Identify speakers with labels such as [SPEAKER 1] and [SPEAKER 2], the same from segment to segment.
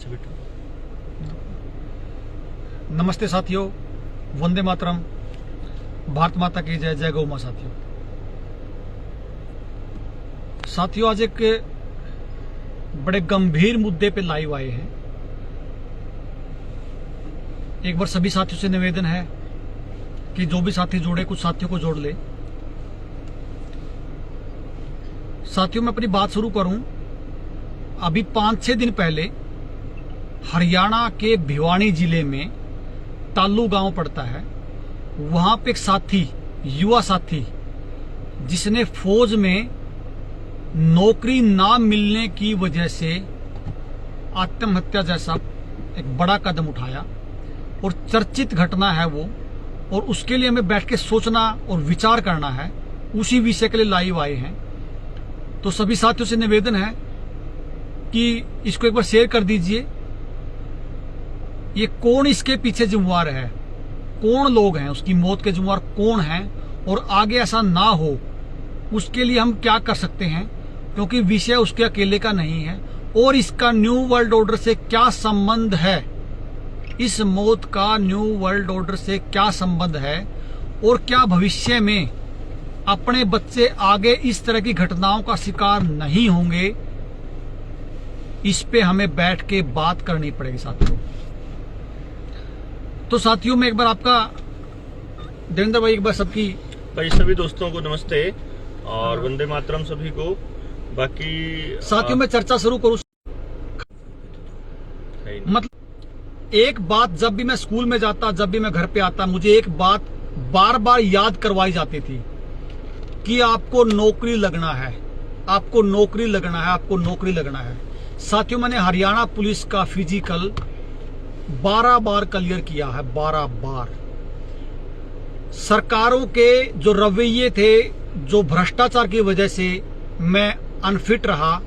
[SPEAKER 1] अच्छा बेटा।
[SPEAKER 2] नमस्ते साथियों, वंदे मातरम, भारत माता की जय, जय गौ मां। साथियों आज एक बड़े गंभीर मुद्दे पे लाइव आए हैं। एक बार सभी साथियों से निवेदन है कि जो भी साथी जुड़े कुछ साथियों को जोड़ ले। साथियों मैं अपनी बात शुरू करूं, अभी 5-6 दिन पहले हरियाणा के भिवानी जिले में तालू गांव पड़ता है, वहां पे एक साथी, युवा साथी, जिसने फौज में नौकरी ना मिलने की वजह से आत्महत्या जैसा एक बड़ा कदम उठाया और चर्चित घटना है वो, और उसके लिए हमें बैठ के सोचना और विचार करना है। उसी विषय के लिए लाइव आए हैं। तो सभी साथियों से निवेदन है कि इसको एक बार शेयर कर दीजिए। ये कौन इसके पीछे जिम्मेवार है, कौन लोग हैं, उसकी मौत के जिम्मेवार कौन हैं, और आगे ऐसा ना हो उसके लिए हम क्या कर सकते हैं, क्योंकि विषय उसके अकेले का नहीं है। और इसका न्यू वर्ल्ड ऑर्डर से क्या संबंध है, इस मौत का न्यू वर्ल्ड ऑर्डर से क्या संबंध है, और क्या भविष्य में अपने बच्चे आगे इस तरह की घटनाओं का शिकार नहीं होंगे, इस पे हमें बैठ के बात करनी पड़ेगी साथियों। तो साथियों मैं एक बार आपका देवेंद्र भाई, एक बार सबकी
[SPEAKER 1] भाई सभी दोस्तों को नमस्ते और वंदे मातरम सभी को। बाकी
[SPEAKER 2] साथियों मैं चर्चा शुरू करूं, मतलब एक बात जब भी मैं स्कूल में जाता, जब भी मैं घर पे आता, मुझे एक बात बार बार याद करवाई जाती थी कि आपको नौकरी लगना है, आपको नौकरी लगना है, आपको नौकरी लगना है। साथियों मैंने हरियाणा पुलिस का फिजिकल 12 बार क्लियर किया है, 12 बार। सरकारों के जो रवैये थे, जो भ्रष्टाचार की वजह से मैं अनफिट रहा,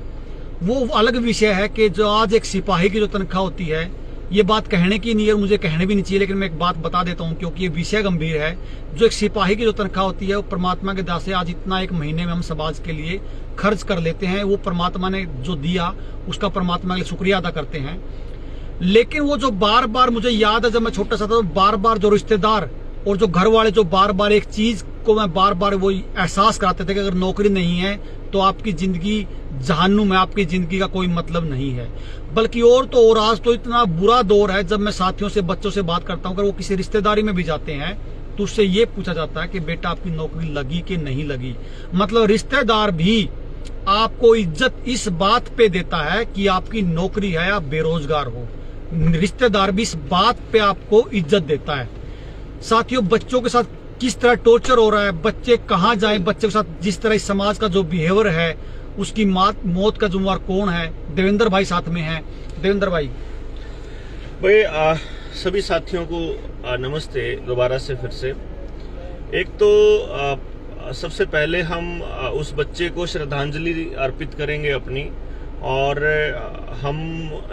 [SPEAKER 2] वो अलग विषय है कि जो आज एक सिपाही की जो तनख्वाह होती है, ये बात कहने की नहीं है, मुझे कहने भी नहीं चाहिए, लेकिन मैं एक बात बता देता हूं क्योंकि ये विषय गंभीर है। जो एक सिपाही की जो तनख्वाह होती है, वो परमात्मा के दया से आज इतना एक महीने में हम समाज के लिए खर्च कर लेते हैं। वो परमात्मा ने जो दिया उसका परमात्मा के लिए शुक्रिया अदा करते हैं। लेकिन वो जो बार बार, मुझे याद है जब मैं छोटा सा था, तो बार बार जो रिश्तेदार और जो घर वाले जो बार बार एक चीज को मैं बार बार वो एहसास कराते थे कि अगर नौकरी नहीं है तो आपकी जिंदगी जहन्नुम है, आपकी जिंदगी का कोई मतलब नहीं है। बल्कि और तो और आज तो इतना बुरा दौर है, जब मैं साथियों से, बच्चों से बात करता हूं, अगर वो किसी रिश्तेदारी में भी जाते हैं तो उससे ये पूछा जाता है कि बेटा आपकी नौकरी लगी कि नहीं लगी। मतलब रिश्तेदार भी आपको इज्जत इस बात पे देता है कि आपकी नौकरी है, आप बेरोजगार हो। रिश्तेदार भी इस बात पे आपको इज्जत देता है। साथियों बच्चों के साथ किस तरह टॉर्चर हो रहा है, बच्चे कहां जाएं, बच्चे के साथ जिस तरह इस समाज का जो बिहेवियर है, उसकी मौत का जिम्मेवार कौन है। देवेंद्र भाई साथ में हैं। देवेंद्र भाई
[SPEAKER 1] सभी साथियों को नमस्ते दोबारा से फिर से। एक तो सबसे पहले हम उस बच्चे को श्रद्धांजलि अर्पित करेंगे अपनी, और हम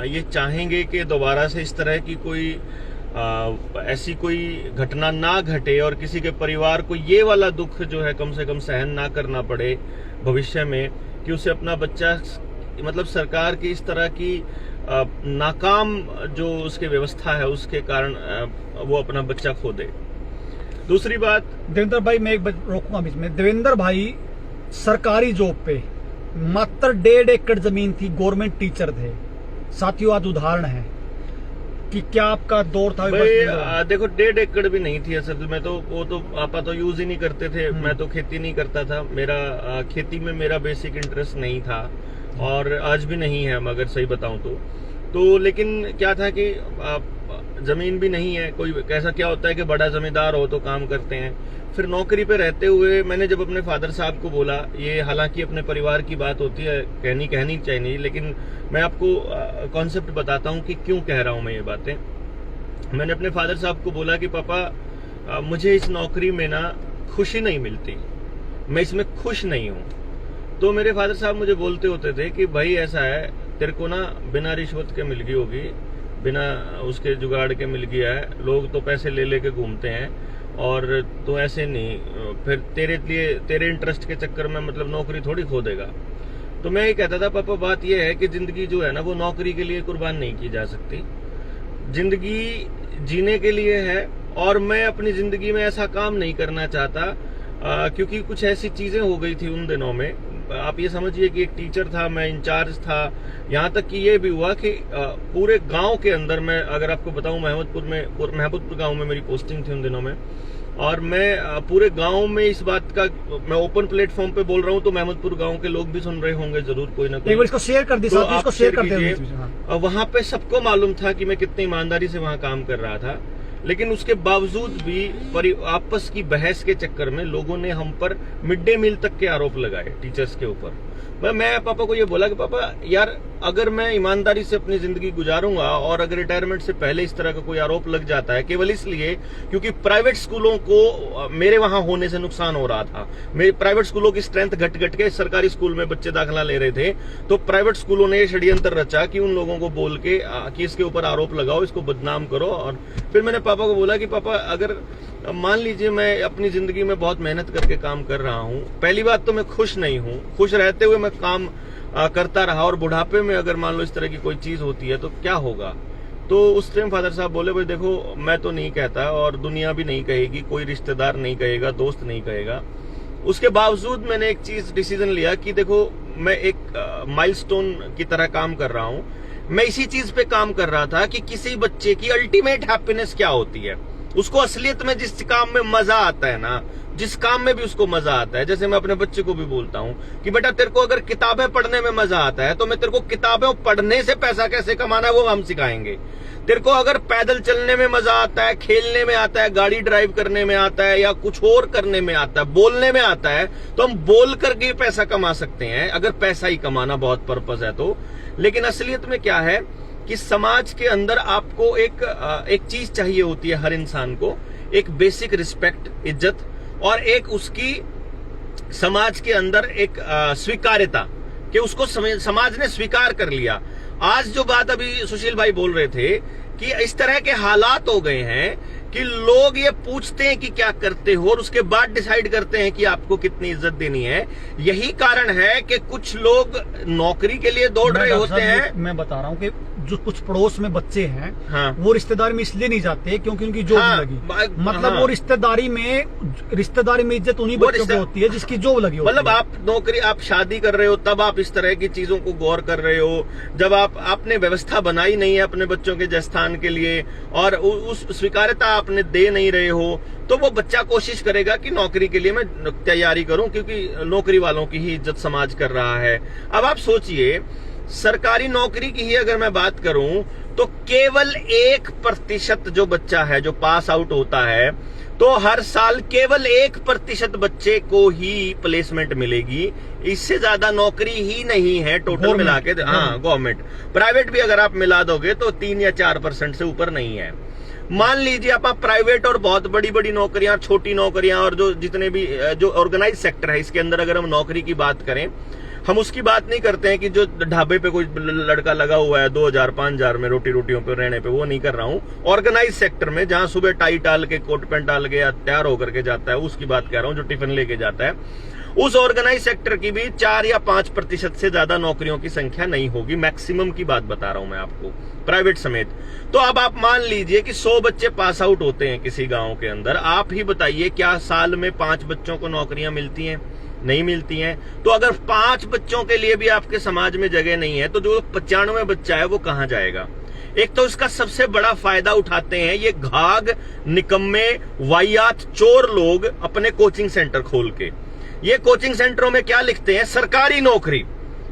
[SPEAKER 1] ये चाहेंगे कि दोबारा से इस तरह की कोई ऐसी कोई घटना ना घटे और किसी के परिवार को ये वाला दुख जो है कम से कम सहन ना करना पड़े भविष्य में, कि उसे अपना बच्चा, मतलब सरकार की इस तरह की नाकाम जो उसकी व्यवस्था है उसके कारण वो अपना बच्चा खो दे। दूसरी बात,
[SPEAKER 2] देवेंद्र भाई मैं एक बार रोकूंगा बीच में। देवेंद्र भाई सरकारी जॉब पे मात्र 1.5 एकड़ जमीन थी, गवर्नमेंट टीचर थे। साथियों आज उदाहरण है कि क्या आपका दौर था।
[SPEAKER 1] देखो 1.5 एकड़ भी नहीं थी असल में, तो वो तो पापा तो यूज ही नहीं करते थे। मैं तो खेती नहीं करता था, मेरा खेती में मेरा बेसिक इंटरेस्ट नहीं था और आज भी नहीं है मगर सही बताऊं तो लेकिन क्या था कि जमीन भी नहीं है कोई। कैसा क्या होता है कि बड़ा जमींदार हो तो काम करते हैं। फिर नौकरी पे रहते हुए मैंने जब अपने फादर साहब को बोला, ये हालांकि अपने परिवार की बात होती है, कहनी चाहिए, लेकिन मैं आपको कॉन्सेप्ट बताता हूँ कि क्यों कह रहा हूँ मैं ये बातें। मैंने अपने फादर साहब को बोला कि पापा मुझे इस नौकरी में ना खुशी नहीं मिलती, मैं इसमें खुश नहीं हूँ। तो मेरे फादर साहब मुझे बोलते होते थे कि भाई ऐसा है, तेरे को ना बिना रिश्वत के मिल गई होगी, बिना उसके जुगाड़ के मिल गया है। लोग तो पैसे ले लेके घूमते हैं और तो ऐसे नहीं, फिर तेरे इंटरेस्ट के चक्कर में मतलब नौकरी थोड़ी खो देगा। तो मैं ये कहता था पापा बात ये है कि जिंदगी जो है ना वो नौकरी के लिए कुर्बान नहीं की जा सकती, जिंदगी जीने के लिए है। और मैं अपनी जिंदगी में ऐसा काम नहीं करना चाहता क्योंकि कुछ ऐसी चीजें हो गई थी उन दिनों में। आप ये समझिए कि एक टीचर था, मैं इंचार्ज था, यहाँ तक कि ये भी हुआ कि पूरे गांव के अंदर, मैं अगर आपको बताऊं महमूदपुर गांव में मेरी पोस्टिंग थी उन दिनों में, और मैं पूरे गांव में इस बात का, मैं ओपन प्लेटफॉर्म पे बोल रहा हूं तो महमूदपुर गांव के लोग भी सुन रहे होंगे जरूर, कोई ना कोई।
[SPEAKER 2] इसको शेयर कर दीजिए, इसको शेयर करते हैं।
[SPEAKER 1] वहां पे सबको मालूम था कि मैं कितनी ईमानदारी से वहां काम कर रहा था, लेकिन उसके बावजूद भी आपस की बहस के चक्कर में लोगों ने हम पर मिड डे मील तक के आरोप लगाए टीचर्स के ऊपर। मैं पापा को ये बोला कि पापा यार, अगर मैं ईमानदारी से अपनी जिंदगी गुजारूंगा और अगर रिटायरमेंट से पहले इस तरह का कोई आरोप लग जाता है केवल इसलिए क्योंकि प्राइवेट स्कूलों को मेरे वहां होने से नुकसान हो रहा था, मेरे प्राइवेट स्कूलों की स्ट्रेंथ घट घट के सरकारी स्कूल में बच्चे दाखिला ले रहे थे, तो प्राइवेट स्कूलों ने षड्यंत्र रचा कि उन लोगों को बोल के कि इसके ऊपर आरोप लगाओ, इसको बदनाम करो। और फिर मैंने पापा को बोला कि पापा, अगर मान लीजिए मैं अपनी जिंदगी में बहुत मेहनत करके काम कर रहा हूं, पहली बात तो मैं खुश नहीं हूं, खुश रहते हुए मैं काम करता रहा और बुढ़ापे में अगर मान लो इस तरह की कोई चीज होती है तो क्या होगा। तो उस टाइम फादर साहब बोले, भाई देखो, मैं तो नहीं कहता और दुनिया भी नहीं कहेगी, कोई रिश्तेदार नहीं कहेगा, दोस्त नहीं कहेगा। उसके बावजूद मैंने एक चीज डिसीजन लिया कि देखो, मैं एक माइलस्टोन की तरह काम कर रहा हूं। मैं इसी चीज पे काम कर रहा था कि किसी बच्चे की अल्टीमेट हैप्पीनेस क्या होती है, उसको असलियत में जिस काम में मजा आता है ना, जिस काम में भी उसको मजा आता है। जैसे मैं अपने बच्चे को भी बोलता हूं कि बेटा, तेरे को अगर किताबें पढ़ने में मजा आता है तो मैं तेरे को किताबें पढ़ने से पैसा कैसे कमाना है वो हम सिखाएंगे। तेरे को अगर पैदल चलने में मजा आता है, खेलने में आता है, गाड़ी ड्राइव करने में आता है या कुछ और करने में आता है, बोलने में आता है, तो हम बोल करके पैसा कमा सकते हैं, अगर पैसा ही कमाना बहुत पर्पस है तो। लेकिन असलियत में क्या है कि समाज के अंदर आपको एक चीज चाहिए होती है हर इंसान को, एक बेसिक रिस्पेक्ट, इज्जत, और एक उसकी समाज के अंदर एक स्वीकार्यता कि उसको समाज ने स्वीकार कर लिया। आज जो बात अभी सुशील भाई बोल रहे थे कि इस तरह के हालात हो गए हैं कि लोग ये पूछते हैं कि क्या करते हो और उसके बाद डिसाइड करते हैं कि आपको कितनी इज्जत देनी है। यही कारण है कि कुछ लोग नौकरी के लिए दौड़ रहे होते हैं।
[SPEAKER 2] मैं बता रहा हूँ कि जो कुछ पड़ोस में बच्चे हैं,
[SPEAKER 1] हाँ,
[SPEAKER 2] वो रिश्तेदारी में इसलिए नहीं जाते क्योंकि उनकी जॉब
[SPEAKER 1] हाँ,
[SPEAKER 2] लगी। मतलब हाँ, वो रिश्तेदारी में इज्जत उन्हीं बच्चों की होती है जिसकी जॉब लगी होती है।
[SPEAKER 1] मतलब आप नौकरी, आप शादी कर रहे हो तब आप इस तरह की चीजों को गौर कर रहे हो, जब आपने व्यवस्था बनाई नहीं है अपने बच्चों के जयस्थान के लिए और उस स्वीकार्यता आपने दे नहीं रहे हो, तो वो बच्चा कोशिश करेगा कि नौकरी के लिए मैं तैयारी करूं क्योंकि नौकरी वालों की ही इज्जत समाज कर रहा है। अब आप सोचिए, सरकारी नौकरी की ही अगर मैं बात करूं तो केवल 1% जो बच्चा है जो पास आउट होता है, तो हर साल केवल 1% बच्चे को ही प्लेसमेंट मिलेगी। इससे ज्यादा नौकरी ही नहीं है टोटल मिला के। हाँ, गवर्नमेंट। प्राइवेट भी अगर आप मिला दोगे तो 3 या 4% से ऊपर नहीं है। मान लीजिए आप प्राइवेट और बहुत बड़ी बड़ी नौकरियां, छोटी नौकरियां और जो जितने भी जो ऑर्गेनाइज सेक्टर है इसके अंदर अगर हम नौकरी की बात करें, हम उसकी बात नहीं करते हैं कि जो ढाबे पे कोई लड़का लगा हुआ है 2000-5000 में रोटियों पे रहने पे, वो नहीं कर रहा हूं। ऑर्गेनाइज सेक्टर में जहां सुबह टाई टाल के, कोट पैंट डाल के तैयार होकर के जाता है, उसकी बात कर रहा हूं, जो टिफिन लेके जाता है, उस ऑर्गेनाइज सेक्टर की भी 4 या 5% से ज्यादा नौकरियों की संख्या नहीं होगी। मैक्सिमम की बात बता रहा हूं मैं आपको, प्राइवेट समेत। तो अब आप मान लीजिए कि 100 बच्चे पास आउट होते हैं किसी गांव के अंदर। आप ही बताइए, क्या साल में 5 बच्चों को नौकरियां मिलती हैं? नहीं मिलती हैं। तो अगर 5 बच्चों के लिए भी आपके समाज में जगह नहीं है तो जो 95 बच्चा है वो कहां जाएगा? एक तो इसका सबसे बड़ा फायदा उठाते हैं ये घाघ, निकम्मे, वाहियात, चोर लोग अपने कोचिंग सेंटर खोल के। ये कोचिंग सेंटरों में क्या लिखते हैं? सरकारी नौकरी।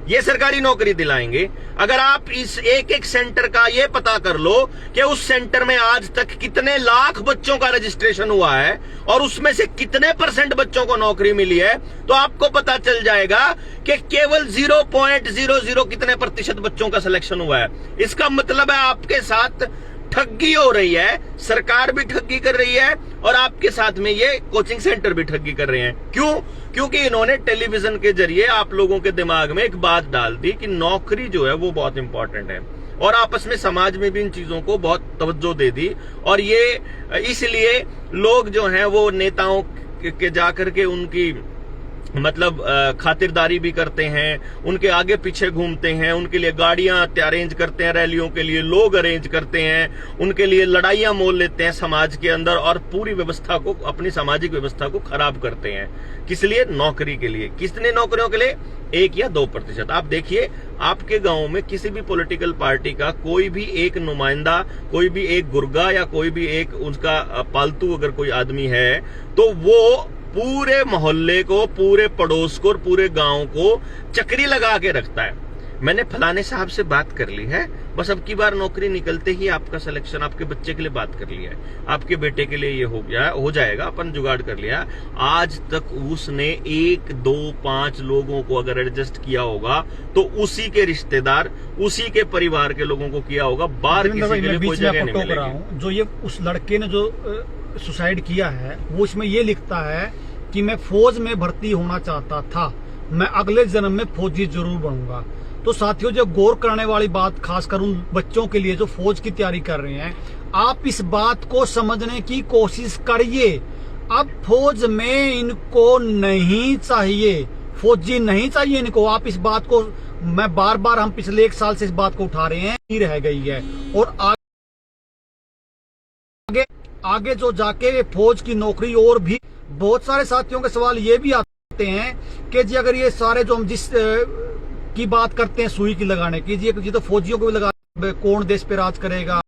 [SPEAKER 1] ये सरकारी नौकरी दिलाएंगे। अगर आप इस एक सेंटर का ये पता कर लो कि उस सेंटर में आज तक कितने लाख बच्चों का रजिस्ट्रेशन हुआ है और उसमें से कितने % बच्चों को नौकरी मिली है, तो आपको पता चल जाएगा कि केवल 0.00 कितने % बच्चों का सिलेक्शन हुआ है। इसका मतलब है आपके साथ ठगी हो रही है, सरकार भी ठगी कर रही है और आपके साथ में ये कोचिंग सेंटर भी ठगी कर रहे हैं। क्यों? क्योंकि इन्होंने टेलीविजन के जरिए आप लोगों के दिमाग में एक बात डाल दी कि नौकरी जो है वो बहुत इंपॉर्टेंट है, और आपस में समाज में भी इन चीजों को बहुत तवज्जो दे दी। और ये इसलिए लोग जो हैं वो नेताओं के जाकर के उनकी मतलब खातिरदारी भी करते हैं, उनके आगे पीछे घूमते हैं, उनके लिए गाड़ियां अरेंज करते हैं, रैलियों के लिए लोग अरेंज करते हैं, उनके लिए लड़ाइयां मोल लेते हैं समाज के अंदर और पूरी व्यवस्था को, अपनी सामाजिक व्यवस्था को खराब करते हैं। किस लिए? नौकरी के लिए। कितने नौकरियों के लिए? 1 या 2%। आप देखिए, आपके गांव में किसी भी पॉलिटिकल पार्टी का कोई भी एक नुमाइंदा, कोई भी एक गुर्गा या कोई भी एक उसका पालतू अगर कोई आदमी है तो वो पूरे मोहल्ले को, पूरे पड़ोस को और पूरे गांव को चक्री लगा के रखता है। मैंने फलाने साहब से बात कर ली है, बस अब की बार नौकरी निकलते ही आपका सिलेक्शन, आपके बच्चे के लिए बात कर लिया है, आपके बेटे के लिए ये हो गया, हो जाएगा, अपन जुगाड़ कर लिया। आज तक उसने 1, 2, 5 लोगों को अगर एडजस्ट किया होगा तो उसी के रिश्तेदार, उसी के परिवार के लोगों को किया होगा। बाहर किसी के लिए कोई जगह नहीं मिलेगी।
[SPEAKER 2] जो ये उस लड़के ने जो सुसाइड किया है, वो इसमें ये लिखता है कि मैं फौज में भर्ती होना चाहता था, मैं अगले जन्म में फौजी जरूर बनूंगा। तो साथियों, जो गौर करने वाली बात खासकर उन बच्चों के लिए जो फौज की तैयारी कर रहे हैं, आप इस बात को समझने की कोशिश करिए। अब फौज में इनको नहीं चाहिए, फौजी नहीं चाहिए इनको। आप इस बात को, मैं बार बार, हम पिछले 1 साल से इस बात को उठा रहे हैं, ही रह गई है। और आगे जो जाके फौज की नौकरी, और भी बहुत सारे साथियों के सवाल ये भी आते हैं कि जी अगर ये सारे जो हम जिस की बात करते हैं सुई की लगाने की, जी तो फौजियों को भी लगा, कौन देश पे राज करेगा।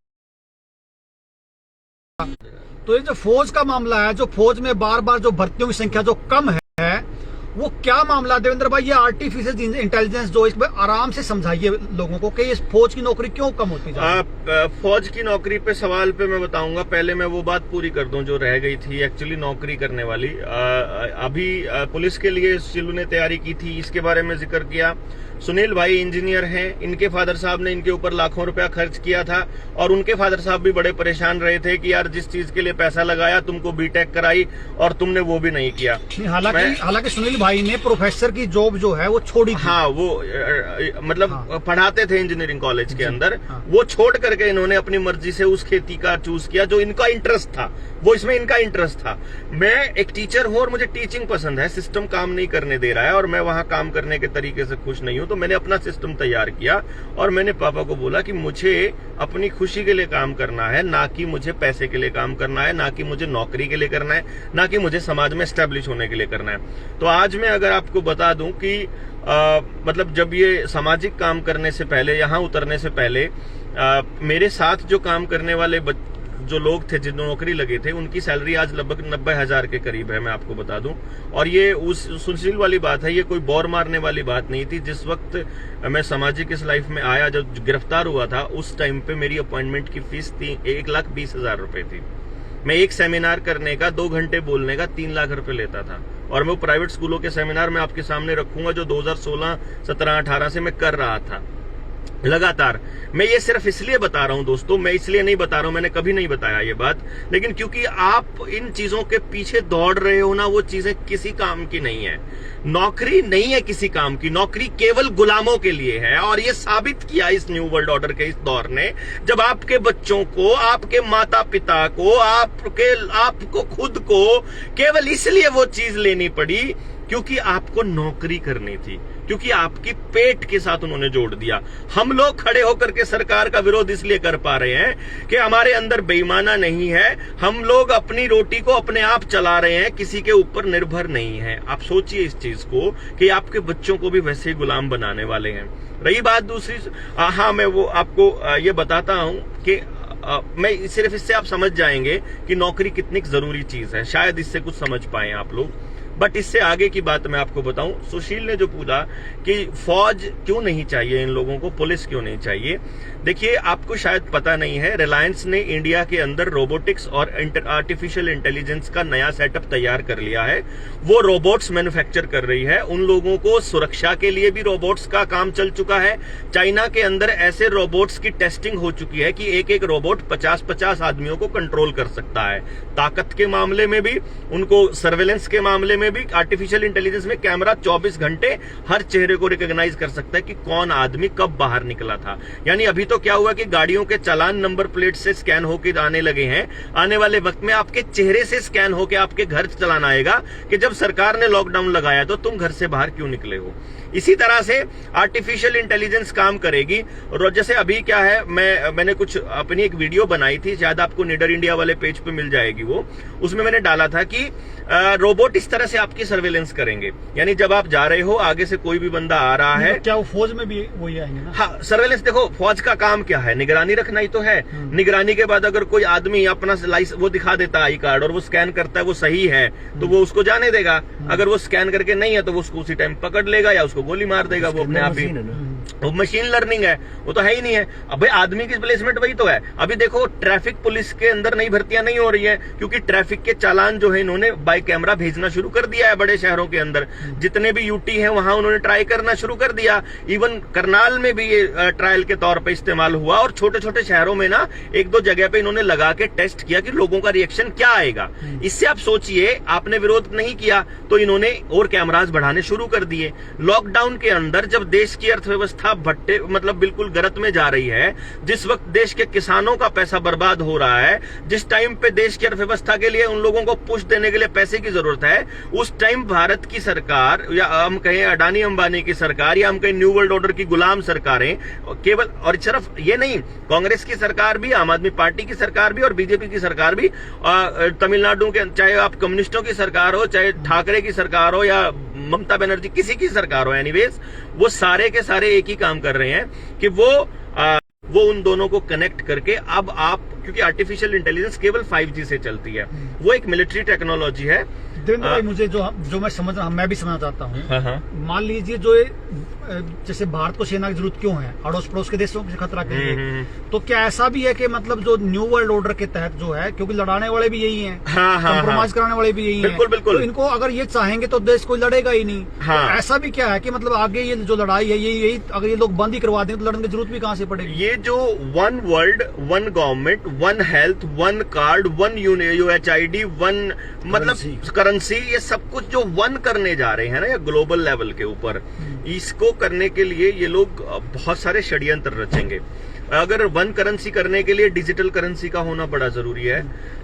[SPEAKER 2] तो ये जो फौज का मामला है, जो फौज में बार बार जो भर्तियों की संख्या जो कम है, वो क्या मामला देवेंद्र भाई? ये आर्टिफिशियल इंटेलिजेंस जो, इसमें आराम से समझाइए लोगों को कि ये फौज की नौकरी क्यों कम होती है।
[SPEAKER 1] फौज की नौकरी पे सवाल पे मैं बताऊंगा, पहले मैं वो बात पूरी कर दूं जो रह गई थी एक्चुअली नौकरी करने वाली। अभी पुलिस के लिए शिलू ने तैयारी की थी, इसके बारे में जिक्र किया। सुनील भाई इंजीनियर हैं, इनके फादर साहब ने इनके ऊपर लाखों रुपया खर्च किया था और उनके फादर साहब भी बड़े परेशान रहे थे कि यार जिस चीज के लिए पैसा लगाया, तुमको बीटेक कराई और तुमने वो भी नहीं किया।
[SPEAKER 2] हालांकि सुनील भाई ने प्रोफेसर की जॉब जो है वो छोड़ी थी।
[SPEAKER 1] हाँ, वो मतलब पढ़ाते थे इंजीनियरिंग कॉलेज के अंदर, वो छोड़ करके इन्होंने अपनी मर्जी से उस खेती का चूज किया जो इनका इंटरेस्ट था, वो इसमें इनका इंटरेस्ट था। मैं एक टीचर हूं और मुझे टीचिंग पसंद है, सिस्टम काम नहीं करने दे रहा है और मैं वहां काम करने के तरीके से खुश नहीं हूं, तो मैंने अपना सिस्टम तैयार किया और मैंने पापा को बोला कि मुझे अपनी खुशी के लिए काम करना है, ना कि मुझे पैसे के लिए काम करना है, ना कि मुझे नौकरी के लिए करना है, ना कि मुझे समाज में एस्टेब्लिश होने के लिए करना है। तो आज मैं अगर आपको बता दूं कि मतलब जब ये सामाजिक काम करने से पहले, यहाँ उतरने से पहले मेरे साथ जो काम करने वाले जो लोग थे, जिन नौकरी लगे थे, उनकी सैलरी आज लगभग 90,000 के करीब है, मैं आपको बता दूं। और ये उस सुशील वाली बात है, ये कोई बौर मारने वाली बात नहीं थी। जिस वक्त मैं सामाजिक इस लाइफ में आया, जब गिरफ्तार हुआ था, उस टाइम पे मेरी अपॉइंटमेंट की फीस 1,20,000 रुपए थी। मैं एक सेमिनार करने का, 2 घंटे बोलने का 3 लाख रुपए लेता था। और मैं वो प्राइवेट स्कूलों के सेमिनार में आपके सामने रखूंगा जो 2016, 17, 18 से मैं कर रहा था लगातार। मैं ये सिर्फ इसलिए बता रहा हूं दोस्तों, मैं इसलिए नहीं बता रहा हूं, मैंने कभी नहीं बताया ये बात, लेकिन क्योंकि आप इन चीजों के पीछे दौड़ रहे हो ना, वो चीजें किसी काम की नहीं है। नौकरी नहीं है किसी काम की, नौकरी केवल गुलामों के लिए है। और ये साबित किया इस न्यू वर्ल्ड ऑर्डर के इस दौर ने, जब आपके बच्चों को, आपके माता पिता को, आपको खुद को केवल इसलिए वो चीज लेनी पड़ी क्योंकि आपको नौकरी करनी थी, क्योंकि आपकी पेट के साथ उन्होंने जोड़ दिया। हम लोग खड़े होकर के सरकार का विरोध इसलिए कर पा रहे हैं कि हमारे अंदर बेईमाना नहीं है, हम लोग अपनी रोटी को अपने आप चला रहे हैं, किसी के ऊपर निर्भर नहीं है। आप सोचिए इस चीज को कि आपके बच्चों को भी वैसे ही गुलाम बनाने वाले हैं। रही बात दूसरी, हाँ, मैं वो आपको ये बताता हूं कि मैं सिर्फ इससे आप समझ जाएंगे कि नौकरी कितनी जरूरी चीज है, शायद इससे कुछ समझ पाए आप लोग। बट इससे आगे की बात मैं आपको बताऊं, सुशील ने जो पूछा कि फौज क्यों नहीं चाहिए इन लोगों को, पुलिस क्यों नहीं चाहिए, देखिए आपको शायद पता नहीं है, रिलायंस ने इंडिया के अंदर रोबोटिक्स और आर्टिफिशियल इंटेलिजेंस का नया सेटअप तैयार कर लिया है। वो रोबोट्स मैन्युफैक्चर कर रही है, उन लोगों को सुरक्षा के लिए भी रोबोट्स का काम चल चुका है। चाइना के अंदर ऐसे रोबोट्स की टेस्टिंग हो चुकी है कि एक रोबोट 50-50 आदमियों को कंट्रोल कर सकता है। ताकत के मामले में भी, उनको सर्वेलेंस के मामले में में भी आर्टिफिशियल इंटेलिजेंस में कैमरा 24 घंटे हर चेहरे को रिकॉग्नाइज कर सकता है कि कौन आदमी कब बाहर निकला था। यानी अभी तो क्या हुआ कि गाड़ियों के चालान नंबर प्लेट से स्कैन होकर आने लगे हैं, आने वाले वक्त में आपके चेहरे से स्कैन होकर आपके घर चालान आएगा कि जब सरकार ने लॉकडाउन लगाया तो तुम घर से बाहर क्यों निकले हो। इसी तरह से आर्टिफिशियल इंटेलिजेंस काम करेगी। और जैसे अभी क्या है, मैंने कुछ अपनी एक वीडियो बनाई थी, शायद आपको निडर इंडिया वाले पेज पे मिल जाएगी वो, उसमें मैंने डाला था कि रोबोट इस तरह से आपकी सर्वेलेंस करेंगे। यानी जब आप जा रहे हो, आगे से कोई भी बंदा आ रहा है,
[SPEAKER 2] क्या वो फौज में भी वही आएंगे ना?
[SPEAKER 1] हाँ, सर्वेलेंस। देखो फौज का काम क्या है, निगरानी रखना ही तो है। निगरानी के बाद अगर कोई आदमी अपना वो दिखा देता आई कार्ड और वो स्कैन करता है, वो सही है तो वो उसको जाने देगा। अगर वो स्कैन करके नहीं है तो वो उसको उसी टाइम पकड़ लेगा या उसको गोली मार देगा। वो अपने आप ही, वो मशीन लर्निंग है, वो तो है ही नहीं है। अब भाई आदमी की प्लेसमेंट वही तो है। अभी देखो ट्रैफिक पुलिस के अंदर नई भर्तियां नहीं हो रही है, क्योंकि ट्रैफिक के चालान जो है इन्होंने बाय कैमरा भेजना शुरू कर दिया है बड़े शहरों के अंदर। जितने भी यूटी हैं वहां उन्होंने ट्राई करना शुरू कर दिया। इवन करनाल में भी ये ट्रायल के तौर पर इस्तेमाल हुआ, और छोटे छोटे शहरों में ना एक दो जगह पे इन्होंने लगा के टेस्ट किया कि लोगों का रिएक्शन क्या आएगा। इससे आप सोचिए, आपने विरोध नहीं किया तो इन्होंने और कैमराज बढ़ाने शुरू कर दिए। लॉकडाउन के अंदर जब देश की अर्थव्यवस्था भट्टे मतलब बिल्कुल गरत में जा रही है, जिस वक्त देश के किसानों का पैसा बर्बाद हो रहा है, जिस टाइम पे देश की अर्थव्यवस्था के लिए उन लोगों को पुश देने के लिए पैसे की जरूरत है, उस टाइम भारत की सरकार, या हम कहें अडानी अंबानी की सरकार, या हम कहें न्यू वर्ल्ड ऑर्डर की गुलाम सरकारें, केवल, और सिर्फ ये नहीं, कांग्रेस की सरकार भी, आम आदमी पार्टी की सरकार भी और बीजेपी की सरकार भी, तमिलनाडु के, चाहे आप कम्युनिस्टों की सरकार हो, चाहे ठाकरे की सरकार हो या ममता बनर्जी किसी की सरकार हो, एनीवेज वो सारे के सारे एक ही काम कर रहे हैं कि वो उन दोनों को कनेक्ट करके, अब आप, क्योंकि आर्टिफिशियल इंटेलिजेंस केवल 5G से चलती है, वो एक मिलिट्री टेक्नोलॉजी है।
[SPEAKER 2] देवेंद्र भाई, मुझे जो मैं समझ रहा, मैं भी समझना चाहता हूँ। मान लीजिए जो जैसे भारत को सेना की जरूरत क्यों है, अड़ोस पड़ोस के देशों के खतरा के लिए, तो क्या ऐसा भी है कि मतलब जो न्यू वर्ल्ड ऑर्डर के तहत जो है, क्योंकि लड़ाने वाले भी यही हैं, कंप्रोमाइज कराने वाले भी यही हैं, बिल्कुल। तो इनको अगर ये चाहेंगे तो देश कोई लड़ेगा ही नहीं। तो ऐसा भी क्या है कि मतलब आगे ये जो लड़ाई है, यही अगर ये लोग बंद ही करवा दें तो लड़ने की जरूरत भी कहाँ से पड़ेगी?
[SPEAKER 1] ये जो one world, one government, one health, one card, one UHID, one मतलब करेंसी, ये सब कुछ जो वन करने जा रहे हैं ना, या ग्लोबल लेवल के ऊपर, इसको करने के लिए ये लोग बहुत सारे षड्यंत्र रचेंगे। अगर वन करेंसी करने के लिए डिजिटल करेंसी का होना बड़ा जरूरी है।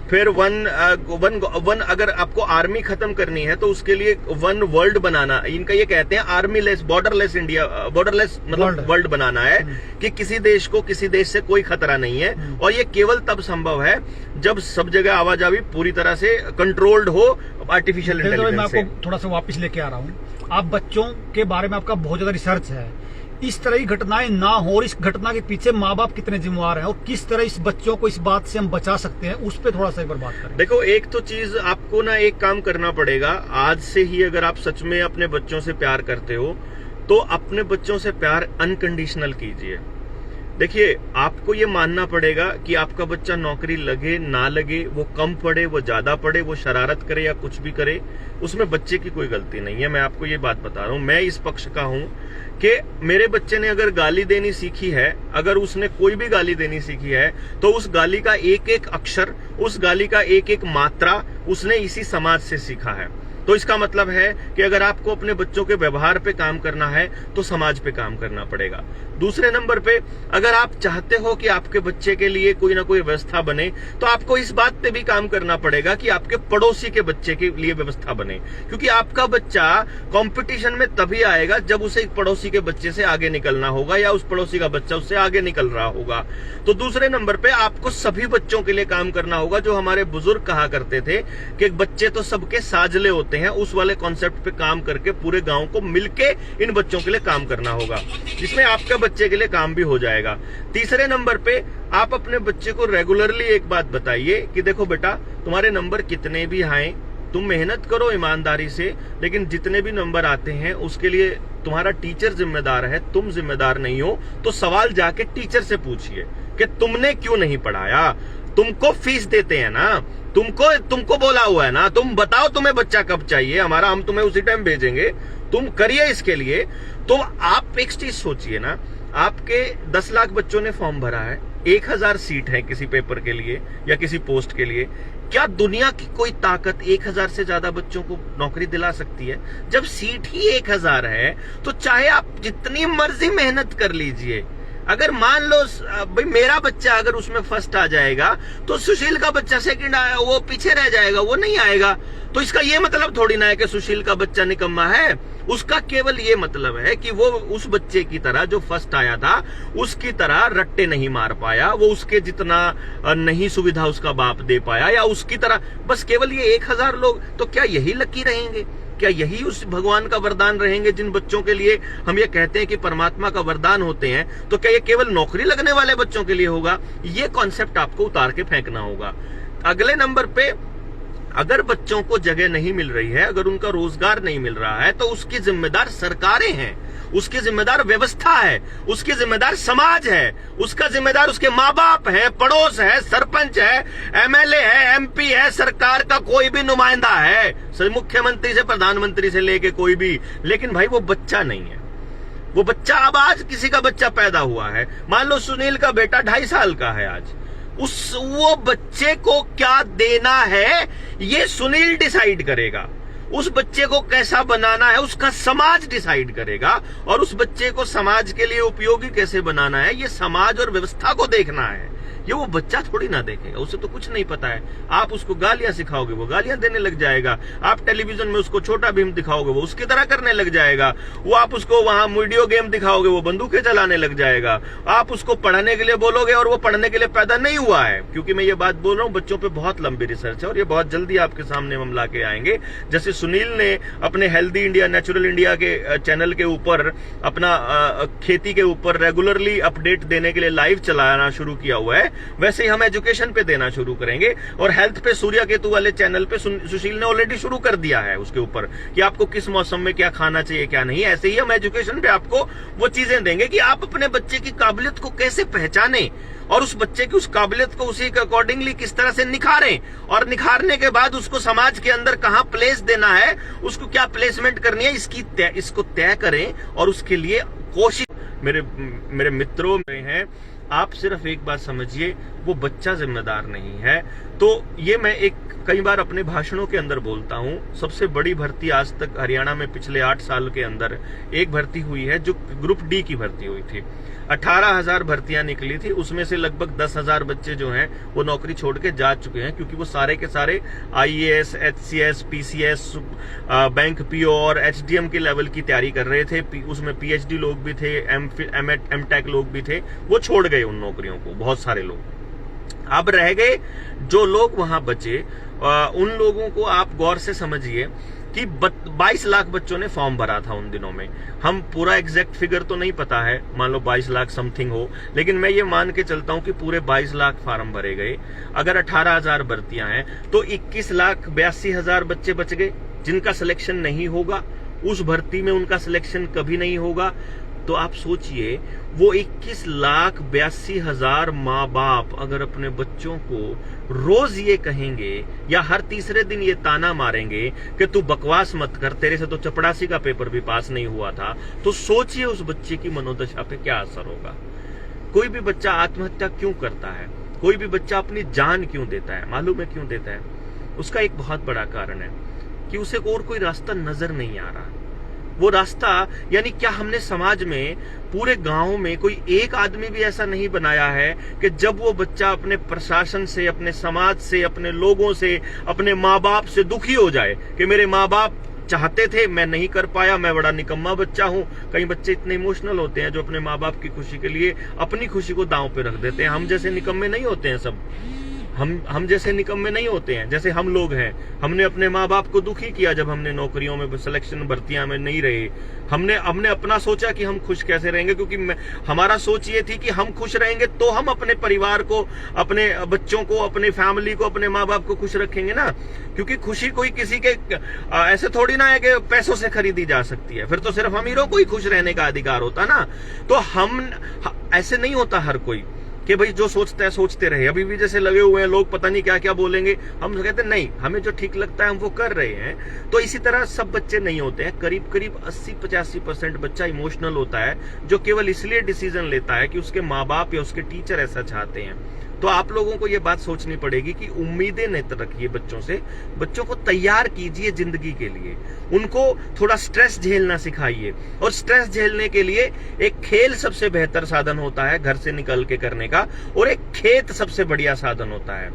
[SPEAKER 1] फिर वन अगर आपको आर्मी खत्म करनी है तो उसके लिए वन वर्ल्ड बनाना, इनका ये कहते हैं army less, borderless India, borderless मतलब वर्ल्ड बनाना है कि किसी देश को किसी देश से कोई खतरा नहीं है। और ये केवल तब संभव है जब सब जगह आवाजाही पूरी तरह से कंट्रोल्ड हो आर्टिफिशियल इंटेलिजेंस से।
[SPEAKER 2] मैं आपको थोड़ा सा वापस लेके आ रहा हूँ। आप बच्चों के बारे में आपका बहुत ज्यादा रिसर्च है, इस तरह की घटनाएं ना हो, और इस घटना के पीछे माँ बाप कितने जिम्मेवार हैं, और किस तरह इस बच्चों को इस बात से हम बचा सकते हैं, उस पर थोड़ा सा एक बार बात करें।
[SPEAKER 1] देखो, एक तो चीज आपको ना एक काम करना पड़ेगा आज से ही। अगर आप सच में अपने बच्चों से प्यार करते हो तो अपने बच्चों से प्यार अनकंडीशनल कीजिए। देखिए, आपको ये मानना पड़ेगा कि आपका बच्चा नौकरी लगे ना लगे, वो कम पढ़े, वो ज्यादा पढ़े, वो शरारत करे या कुछ भी करे, उसमें बच्चे की कोई गलती नहीं है। मैं आपको ये बात बता रहा हूं, मैं इस पक्ष का हूं कि मेरे बच्चे ने अगर गाली देनी सीखी है, अगर उसने कोई भी गाली देनी सीखी है, तो उस गाली का एक एक अक्षर, उस गाली का एक एक मात्रा उसने इसी समाज से सीखा है। तो इसका मतलब है कि अगर आपको अपने बच्चों के व्यवहार पे काम करना है तो समाज पे काम करना पड़ेगा। दूसरे नंबर पे, अगर आप चाहते हो कि आपके बच्चे के लिए कोई ना कोई व्यवस्था बने, तो आपको इस बात पे भी काम करना पड़ेगा कि आपके पड़ोसी के बच्चे के लिए व्यवस्था बने, क्योंकि आपका बच्चा कंपटीशन में तभी आएगा जब उसे एक पड़ोसी के बच्चे से आगे निकलना होगा, या उस पड़ोसी का बच्चा उससे आगे निकल रहा होगा। तो दूसरे नंबर पे आपको सभी बच्चों के लिए काम करना होगा। जो हमारे बुजुर्ग कहा करते थे कि बच्चे तो सबके साजले होते हैं, उस वाले कॉन्सेप्ट पे काम करके पूरे गांव को मिलके इन बच्चों के लिए काम करना होगा, जिसमें आपका बच्चे के लिए काम भी हो जाएगा। तीसरे नंबर पे, आप अपने बच्चे को रेगुलरली एक बात बताइए कि देखो बेटा, तुम्हारे नंबर कितने भी आए, तुम मेहनत करो ईमानदारी से, लेकिन जितने भी नंबर आते हैं उसके लिए तुम्हारा टीचर जिम्मेदार है, तुम जिम्मेदार नहीं हो। तो सवाल जाके टीचर से पूछिए कि तुमने क्यों नहीं पढ़ाया। तुमको फीस देते हैं ना, तुमको बोला हुआ है ना, तुम बताओ तुम्हें बच्चा कब चाहिए, हम तुम्हें उसी टाइम भेजेंगे, तुम करिए इसके लिए। तो आप एक चीज सोचिए ना, आपके 10 लाख बच्चों ने फॉर्म भरा है, 1000 सीट है किसी पेपर के लिए या किसी पोस्ट के लिए। क्या दुनिया की कोई ताकत 1000 से ज्यादा बच्चों को नौकरी दिला सकती है? जब सीट ही 1000 है तो चाहे आप जितनी मर्जी मेहनत कर लीजिए, अगर मान लो भाई मेरा बच्चा अगर उसमें फर्स्ट आ जाएगा तो सुशील का बच्चा सेकंड आया, वो पीछे रह जाएगा, वो नहीं आएगा। तो इसका ये मतलब थोड़ी ना है कि सुशील का बच्चा निकम्मा है। उसका केवल ये मतलब है कि वो उस बच्चे की तरह जो फर्स्ट आया था उसकी तरह रट्टे नहीं मार पाया, वो उसके जितना नहीं सुविधा उसका बाप दे पाया या उसकी तरह। बस केवल ये 1000 लोग, तो क्या यही लकी रहेंगे? क्या यही उस भगवान का वरदान रहेंगे जिन बच्चों के लिए हम ये कहते हैं कि परमात्मा का वरदान होते हैं? तो क्या ये केवल नौकरी लगने वाले बच्चों के लिए होगा? ये कॉन्सेप्ट आपको उतार के फेंकना होगा। अगले नंबर पे, अगर बच्चों को जगह नहीं मिल रही है, अगर उनका रोजगार नहीं मिल रहा है, तो उसकी जिम्मेदार सरकारें हैं, उसकी जिम्मेदार व्यवस्था है, उसकी जिम्मेदार समाज है, उसका जिम्मेदार उसके माँ बाप है, पड़ोस है, सरपंच है, एमएलए है, एमपी है, सरकार का कोई भी नुमाइंदा है, मुख्यमंत्री से प्रधानमंत्री से लेके कोई भी। लेकिन भाई वो बच्चा नहीं है, वो बच्चा अब आज किसी का बच्चा पैदा हुआ है, मान लो सुनील का बेटा 2.5 साल का है आज, वो बच्चे को क्या देना है ये सुनील डिसाइड करेगा। उस बच्चे को कैसा बनाना है उसका समाज डिसाइड करेगा, और उस बच्चे को समाज के लिए उपयोगी कैसे बनाना है ये समाज और व्यवस्था को देखना है। ये वो बच्चा थोड़ी ना देखेगा, उसे तो कुछ नहीं पता है। आप उसको गालियां सिखाओगे वो गालियां देने लग जाएगा, आप टेलीविजन में उसको छोटा भीम दिखाओगे वो उसकी तरह करने लग जाएगा, वो आप उसको वहां वीडियो गेम दिखाओगे वो बंदूकें चलाने लग जाएगा, आप उसको पढ़ने के लिए बोलोगे और वो पढ़ने के लिए पैदा नहीं हुआ है। क्योंकि मैं ये बात बोल रहा हूँ, बच्चों पे बहुत लंबी रिसर्च है और ये बहुत जल्दी आपके सामने हम ला के आएंगे। जैसे सुनील ने अपने हेल्दी इंडिया नेचुरल इंडिया के चैनल के ऊपर अपना खेती के ऊपर रेगुलरली अपडेट देने के लिए लाइव चलाना शुरू किया हुआ है, वैसे ही हम एजुकेशन पे देना शुरू करेंगे। और हेल्थ पे सूर्या केतु वाले चैनल पे सुशील ने ऑलरेडी शुरू कर दिया है उसके ऊपर कि आपको किस मौसम में क्या खाना चाहिए क्या नहीं। ऐसे ही हम एजुकेशन पे आपको वो चीजें देंगे कि आप अपने बच्चे की काबिलियत को कैसे पहचानें और उस बच्चे की उस काबिलियत को उसी के अकॉर्डिंगली किस तरह से निखारें, और निखारने के बाद उसको समाज के अंदर कहां प्लेस देना है, उसको क्या प्लेसमेंट करनी है, इसको तय करें और उसके लिए कोशिश। मेरे मित्रों में हैं, आप सिर्फ एक बात समझिए, वो बच्चा जिम्मेदार नहीं है। तो ये मैं कई बार अपने भाषणों के अंदर बोलता हूं, सबसे बड़ी भर्ती आज तक हरियाणा में पिछले 8 साल के अंदर एक भर्ती हुई है जो ग्रुप डी की भर्ती हुई थी। 18,000 भर्तियां निकली थी, उसमें से लगभग 10,000 बच्चे जो हैं वो नौकरी छोड़ के जा चुके हैं, क्योंकि वो सारे के सारे IAS, HCS, PCS, bank PO और HDM के लेवल की तैयारी कर रहे थे। उसमें PhD लोग भी थे, M.Tech लोग भी थे, वो छोड़ गए उन नौकरियों को, बहुत सारे लोग। अब रह गए जो लोग वहां बचे, उन लोगों को आप गौर से समझिए कि 22 लाख बच्चों ने फॉर्म भरा था उन दिनों में। हम पूरा एग्जैक्ट फिगर तो नहीं पता है, मान लो 22 लाख समथिंग हो, लेकिन मैं ये मान के चलता हूं कि पूरे 22 लाख फार्म भरे गए। अगर 18,000 भर्तियां हैं तो 21,82,000 बच्चे बच गए जिनका सिलेक्शन नहीं होगा, उस भर्ती में उनका सिलेक्शन कभी नहीं होगा। तो आप सोचिए, वो 21,82,000 माँ बाप अगर अपने बच्चों को रोज ये कहेंगे या हर तीसरे दिन ये ताना मारेंगे कि तू बकवास मत कर, तेरे से तो चपड़ासी का पेपर भी पास नहीं हुआ था, तो सोचिए उस बच्चे की मनोदशा पे क्या असर होगा। कोई भी बच्चा आत्महत्या क्यों करता है, कोई भी बच्चा अपनी जान क्यों देता है, मालूम है क्यों देता है? उसका एक बहुत बड़ा कारण है कि उसे और कोई रास्ता नजर नहीं आ रहा। वो रास्ता, यानी क्या हमने समाज में, पूरे गांव में कोई एक आदमी भी ऐसा नहीं बनाया है कि जब वो बच्चा अपने प्रशासन से, अपने समाज से, अपने लोगों से, अपने माँ बाप से दुखी हो जाए कि मेरे माँ बाप चाहते थे मैं नहीं कर पाया, मैं बड़ा निकम्मा बच्चा हूं। कई बच्चे इतने इमोशनल होते हैं जो अपने माँ बाप की खुशी के लिए अपनी खुशी को दांव पे रख देते हैं। हम जैसे निकम्मे नहीं होते हैं सब, हम जैसे निकम्मे नहीं होते हैं, जैसे हम लोग हैं। हमने अपने माँ बाप को दुखी किया जब हमने नौकरियों में सिलेक्शन भर्तियां में नहीं रहे। हमने अपना सोचा कि हम खुश कैसे रहेंगे, क्योंकि हमारा सोच ये थी कि हम खुश रहेंगे तो हम अपने परिवार को, अपने बच्चों को, अपने फैमिली को, अपने माँ बाप को खुश रखेंगे ना। क्योंकि खुशी कोई किसी के ऐसे थोड़ी ना है कि पैसों से खरीदी जा सकती है, फिर तो सिर्फ अमीरों को ही खुश रहने का अधिकार होता ना। तो हम ऐसे नहीं होता हर कोई। कि भाई जो सोचता है सोचते रहे। अभी भी जैसे लगे हुए हैं लोग, पता नहीं क्या क्या बोलेंगे, हम कहते हैं नहीं, हमें जो ठीक लगता है हम वो कर रहे हैं। तो इसी तरह सब बच्चे नहीं होते हैं। करीब करीब 80-85% बच्चा इमोशनल होता है, जो केवल इसलिए डिसीजन लेता है कि उसके माँ बाप या उसके टीचर ऐसा चाहते हैं। तो आप लोगों को ये बात सोचनी पड़ेगी कि उम्मीदें नहीं रखिए बच्चों से, बच्चों को तैयार कीजिए जिंदगी के लिए। उनको थोड़ा स्ट्रेस झेलना सिखाइए, और स्ट्रेस झेलने के लिए एक खेल सबसे बेहतर साधन होता है घर से निकल के करने का, और एक खेत सबसे बढ़िया साधन होता है।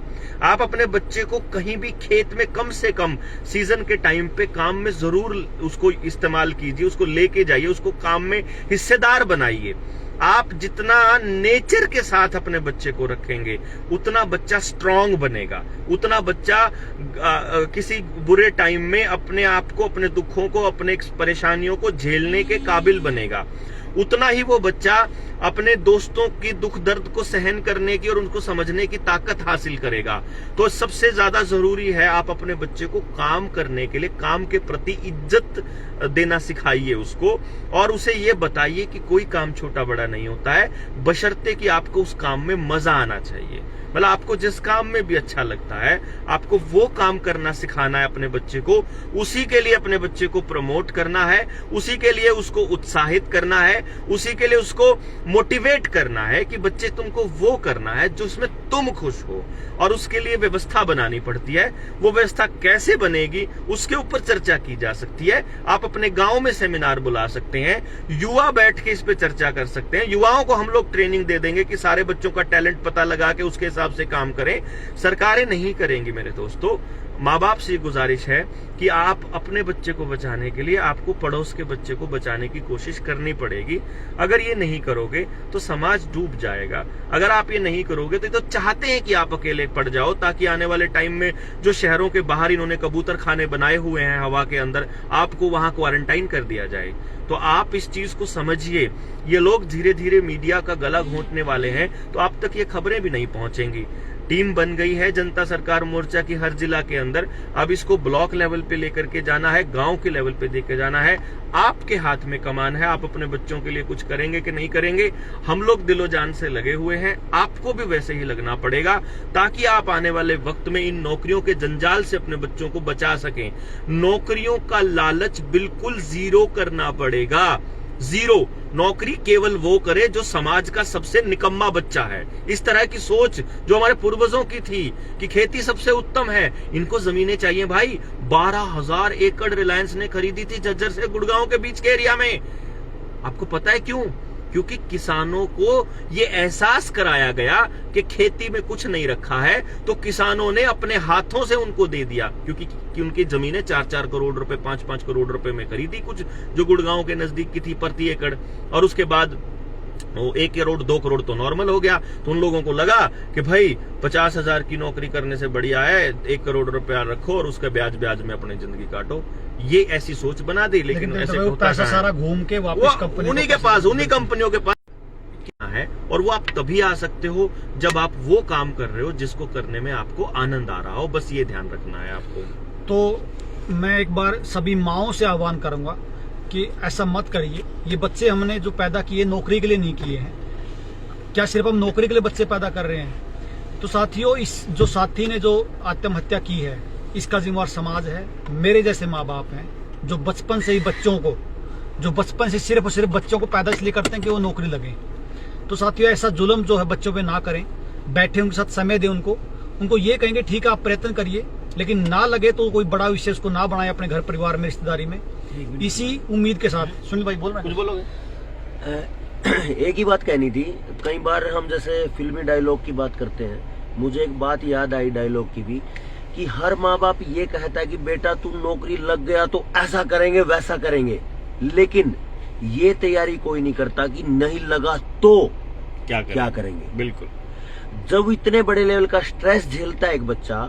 [SPEAKER 1] आप अपने बच्चे को कहीं भी खेत में कम से कम सीजन के टाइम पे काम में जरूर उसको इस्तेमाल कीजिए, उसको लेके जाइए, उसको काम में हिस्सेदार बनाइए। आप जितना नेचर के साथ अपने बच्चे को रखेंगे उतना बच्चा स्ट्रांग बनेगा, उतना बच्चा किसी बुरे टाइम में अपने आप को, अपने दुखों को, अपने परेशानियों को झेलने के काबिल बनेगा। उतना ही वो बच्चा अपने दोस्तों की दुख दर्द को सहन करने की और उनको समझने की ताकत हासिल करेगा। तो सबसे ज्यादा जरूरी है आप अपने बच्चे को काम करने के लिए, काम के प्रति इज्जत देना सिखाइए उसको, और उसे ये बताइए कि कोई काम छोटा बड़ा नहीं होता है, बशर्ते कि आपको उस काम में मजा आना चाहिए। मतलब आपको जिस काम में भी अच्छा लगता है आपको वो काम करना सिखाना है अपने बच्चे को, उसी के लिए अपने बच्चे को प्रमोट करना है, उसी के लिए उसको उत्साहित करना है, उसी के लिए उसको मोटिवेट करना है कि बच्चे तुमको वो करना है जो उसमें तुम खुश हो, और उसके लिए व्यवस्था बनानी पड़ती है। वो व्यवस्था कैसे बनेगी उसके ऊपर चर्चा की जा सकती है। आप अपने गांव में सेमिनार बुला सकते हैं, युवा बैठ के इस पे चर्चा कर सकते हैं। युवाओं को हम लोग ट्रेनिंग दे देंगे कि सारे बच्चों का टैलेंट पता लगा के उसके हिसाब से काम करें। सरकारें नहीं करेंगी मेरे दोस्तों। माँ बाप से गुजारिश है कि आप अपने बच्चे को बचाने के लिए आपको पड़ोस के बच्चे को बचाने की कोशिश करनी पड़ेगी। अगर ये नहीं करोगे तो समाज डूब जाएगा। अगर आप ये नहीं करोगे तो चाहते हैं कि आप अकेले पड़ जाओ, ताकि आने वाले टाइम में जो शहरों के बाहर इन्होंने कबूतर खाने बनाए हुए हैं हवा के अंदर, आपको वहां क्वारंटाइन कर दिया जाए। तो आप इस चीज को समझिए। ये लोग धीरे धीरे मीडिया का गला घोंटने वाले हैं, तो आप तक ये खबरें भी नहीं पहुंचेंगी। टीम बन गई है जनता सरकार मोर्चा की हर जिला के अंदर। अब इसको ब्लॉक लेवल पे लेकर के जाना है, गांव के लेवल पे लेकर जाना है। आपके हाथ में कमान है। आप अपने बच्चों के लिए कुछ करेंगे कि नहीं करेंगे? हम लोग दिलो जान से लगे हुए हैं, आपको भी वैसे ही लगना पड़ेगा, ताकि आप आने वाले वक्त में इन नौकरियों के जंजाल से अपने बच्चों को बचा सकें। नौकरियों का लालच बिल्कुल जीरो करना पड़ेगा। जीरो। नौकरी केवल वो करे जो समाज का सबसे निकम्मा बच्चा है। इस तरह की सोच जो हमारे पूर्वजों की थी कि खेती सबसे उत्तम है, इनको जमीनें चाहिए भाई। 12,000 एकड़ रिलायंस ने खरीदी थी झज्जर से गुड़गांव के बीच के एरिया में। आपको पता है क्यों? क्योंकि किसानों को ये एहसास कराया गया कि खेती में कुछ नहीं रखा है, तो किसानों ने अपने हाथों से उनको दे दिया। क्योंकि उनकी जमीनें 4-4 करोड़ रुपए, 5-5 करोड़ रुपए में खरीदी कुछ, जो गुड़गांव के नजदीक की थी प्रति एकड़, और उसके बाद वो 1 करोड़ 2 करोड़ तो नॉर्मल हो गया। तो उन लोगों को लगा कि भाई 50,000 की नौकरी करने से बढ़िया है 1 करोड़ रुपया रखो और उसका ब्याज ब्याज में अपनी जिंदगी काटो। ये ऐसी सोच बना दी। लेकिन ऐसे
[SPEAKER 2] पैसा सारा घूम के वापस कंपनी
[SPEAKER 1] उन्हीं के पास, उन्हीं कंपनियों के पास है, और वो आप तभी आ सकते हो जब आप वो काम कर रहे हो जिसको करने में आपको आनंद आ रहा हो। बस ये ध्यान रखना है आपको।
[SPEAKER 2] तो मैं एक बार सभी माओं से आह्वान करूंगा कि ऐसा मत करिए। ये बच्चे हमने जो पैदा किए नौकरी के लिए नहीं किए हैं। क्या सिर्फ हम नौकरी के लिए बच्चे पैदा कर रहे हैं? तो साथियों, इस जो साथी ने जो आत्महत्या की है इसका जिम्मेवार समाज है। मेरे जैसे माँ बाप हैं जो बचपन से ही बच्चों को, जो बचपन से सिर्फ और सिर्फ बच्चों को पैदा इसलिए करते हैं कि वो नौकरी लगे। तो साथियों, ऐसा जुल्म जो है बच्चों पे ना करें। बैठे उनके साथ समय दें, उनको ये कहेंगे ठीक है आप प्रयत्न करिए, लेकिन ना लगे तो कोई बड़ा विषय उसको ना बनाए अपने घर परिवार में, रिश्तेदारी में। इसी उम्मीद के साथ सुनील भाई बोल रहे हैं, कुछ बोलोगे?
[SPEAKER 3] एक ही बात कहनी थी। कई बार हम जैसे फिल्मी डायलॉग की बात करते हैं, मुझे एक बात याद आई डायलॉग की भी, कि हर माँ बाप ये कहता है कि बेटा तू नौकरी लग गया तो ऐसा करेंगे वैसा करेंगे, लेकिन ये तैयारी कोई नहीं करता कि नहीं लगा तो क्या करेंगे।
[SPEAKER 1] बिल्कुल।
[SPEAKER 3] जब इतने बड़े लेवल का स्ट्रेस झेलता है एक बच्चा,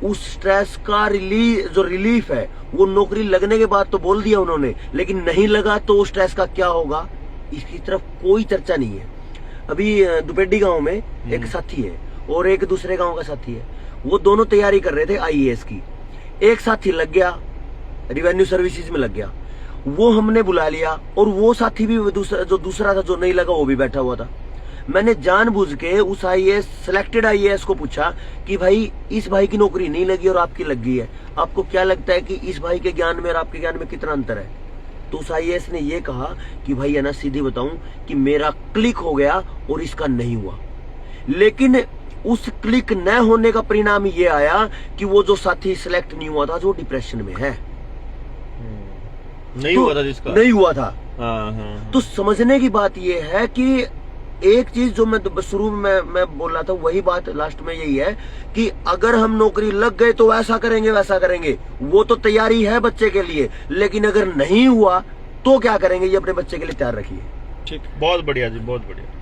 [SPEAKER 3] उस स्ट्रेस का रिलीफ है वो नौकरी लगने के बाद तो बोल दिया उन्होंने, लेकिन नहीं लगा तो उस स्ट्रेस का क्या होगा, इसकी तरफ कोई चर्चा नहीं है। अभी दुपेडी गांव में एक साथी है और एक दूसरे गांव का साथी है, वो दोनों तैयारी कर रहे थे IAS की। एक साथी लग गया, रिवेन्यू सर्विसेज में लग गया, वो हमने बुला लिया, और वो साथी भी जो दूसरा था जो नहीं लगा वो भी बैठा हुआ था। मैंने जानबूझ के उस आईएएस सिलेक्टेड आईएएस को पूछा कि भाई इस भाई की नौकरी नहीं लगी और आपकी लग गई है, आपको क्या लगता है कि इस भाई के ज्ञान में और आपके ज्ञान में कितना अंतर है? तो उस आईएएस ने ये कहा कि भाई है ना, सीधी बताऊं कि मेरा क्लिक हो गया और इसका नहीं हुआ। लेकिन उस क्लिक न होने का परिणाम ये आया कि वो जो साथी सिलेक्ट नहीं हुआ था, जो डिप्रेशन में है,
[SPEAKER 1] नहीं हुआ था जिसका
[SPEAKER 3] नहीं हुआ था।
[SPEAKER 1] हाँ।
[SPEAKER 3] तो समझने की बात यह है कि एक चीज जो मैं शुरू में मैं बोल रहा था, वही बात लास्ट में यही है कि अगर हम नौकरी लग गए तो ऐसा करेंगे वैसा करेंगे, वो तो तैयारी है बच्चे के लिए, लेकिन अगर नहीं हुआ तो क्या करेंगे, ये अपने बच्चे के लिए तैयार रखिए।
[SPEAKER 1] ठीक, बहुत बढ़िया जी, बहुत बढ़िया।